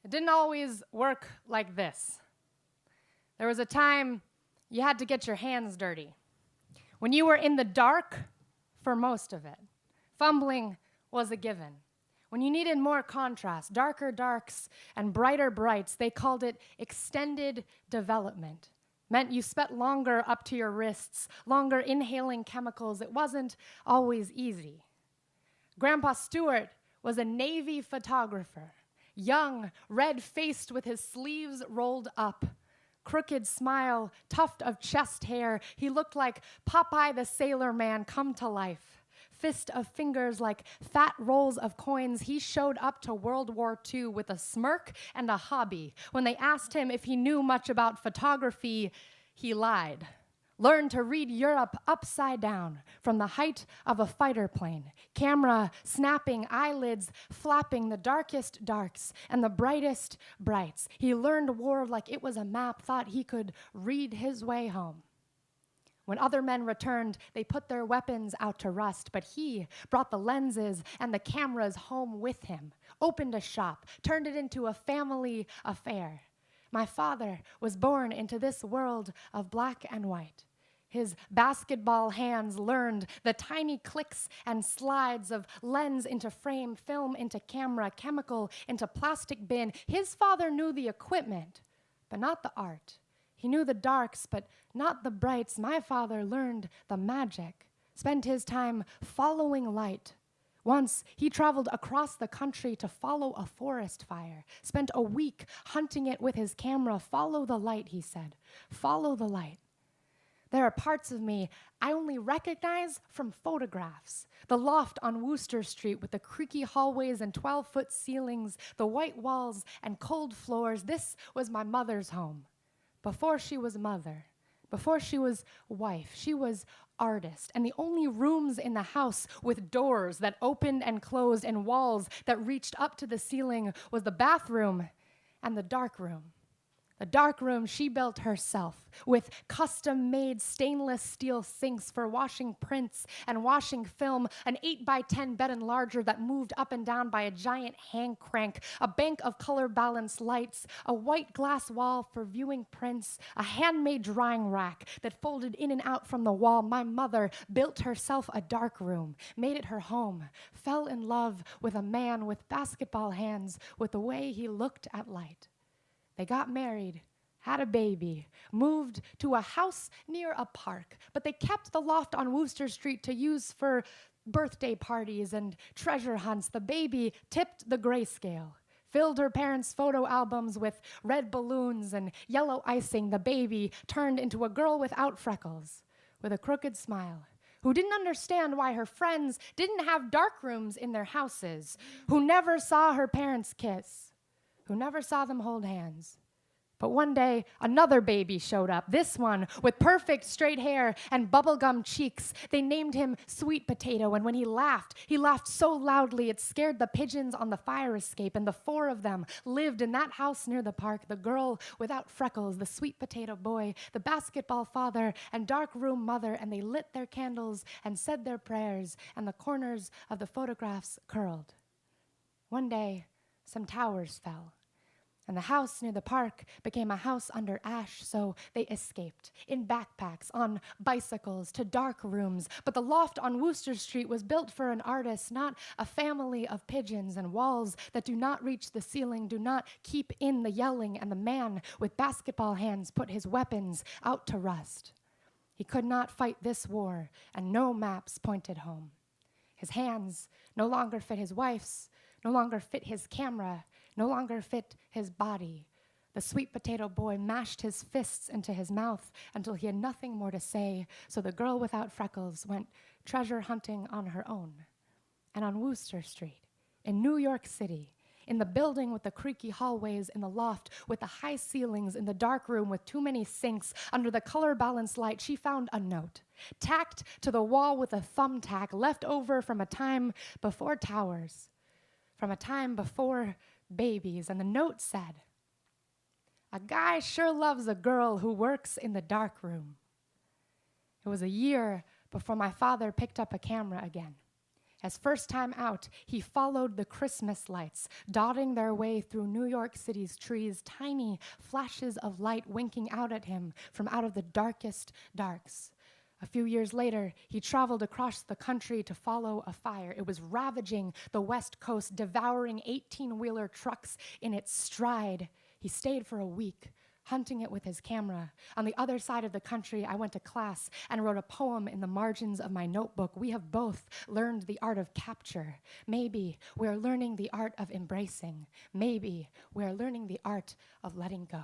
It didn't always work like this. There was a time you had to get your hands dirty. When you were in the dark, for most of it, fumbling was a given. When you needed more contrast, darker darks and brighter brights, they called it extended development. Meant you spent longer up to your wrists, longer inhaling chemicals. It wasn't always easy. Grandpa Stewart was a Navy photographer, young, red-faced with his sleeves rolled up, crooked smile, tuft of chest hair. He looked like Popeye the Sailor Man come to life. Fist of fingers like fat rolls of coins. He showed up to World War II with a smirk and a hobby. When they asked him if he knew much about photography, he lied. Learned to read Europe upside down from the height of a fighter plane. Camera snapping, eyelids flapping, the darkest darks and the brightest brights. He learned war like it was a map, thought he could read his way home. When other men returned, they put their weapons out to rust, but he brought the lenses and the cameras home with him, opened a shop, turned it into a family affair. My father was born into this world of black and white. His basketball hands learned the tiny clicks and slides of lens into frame, film into camera, chemical into plastic bin. His father knew the equipment, but not the art. He knew the darks, but not the brights. My father learned the magic, spent his time following light. Once, he traveled across the country to follow a forest fire, spent a week hunting it with his camera. Follow the light, he said. Follow the light. There are parts of me I only recognize from photographs. The loft on Wooster Street with the creaky hallways and 12-foot ceilings, the white walls and cold floors. This was my mother's home. Before she was mother, before she was wife, she was artist. And the only rooms in the house with doors that opened and closed and walls that reached up to the ceiling was the bathroom and the dark room. The dark room she built herself with custom-made stainless steel sinks for washing prints and washing film, an 8x10 bed and larger that moved up and down by a giant hand crank, a bank of color-balanced lights, a white glass wall for viewing prints, a handmade drying rack that folded in and out from the wall. My mother built herself a dark room, made it her home, fell in love with a man with basketball hands, with the way he looked at light. They got married, had a baby, moved to a house near a park, but they kept the loft on Wooster Street to use for birthday parties and treasure hunts. The baby tipped the grayscale, filled her parents' photo albums with red balloons and yellow icing. The baby turned into a girl without freckles, with a crooked smile, who didn't understand why her friends didn't have dark rooms in their houses, who never saw her parents kiss, who never saw them hold hands. But one day, another baby showed up, this one with perfect straight hair and bubblegum cheeks. They named him Sweet Potato, and when he laughed so loudly it scared the pigeons on the fire escape, and the four of them lived in that house near the park, the girl without freckles, the sweet potato boy, the basketball father, and dark room mother, and they lit their candles and said their prayers, and the corners of the photographs curled. One day, some towers fell, and the house near the park became a house under ash, so they escaped in backpacks, on bicycles, to dark rooms. But the loft on Wooster Street was built for an artist, not a family of pigeons, and walls that do not reach the ceiling do not keep in the yelling, and the man with basketball hands put his weapons out to rust. He could not fight this war, and no maps pointed home. His hands no longer fit his wife's, no longer fit his camera, no longer fit his body. The sweet potato boy mashed his fists into his mouth until he had nothing more to say, so the girl without freckles went treasure hunting on her own. And on Wooster Street, in New York City, in the building with the creaky hallways, in the loft with the high ceilings, in the dark room with too many sinks, under the color-balanced light, she found a note, tacked to the wall with a thumbtack, left over from a time before towers, from a time before babies. And the note said, "A guy sure loves a girl who works in the dark room." It was a year before my father picked up a camera again. As first time out, he followed the Christmas lights, dotting their way through New York City's trees, tiny flashes of light winking out at him from out of the darkest darks. A few years later, he traveled across the country to follow a fire. It was ravaging the West Coast, devouring 18-wheeler trucks in its stride. He stayed for a week, hunting it with his camera. On the other side of the country, I went to class and wrote a poem in the margins of my notebook. We have both learned the art of capture. Maybe we're learning the art of embracing. Maybe we're learning the art of letting go.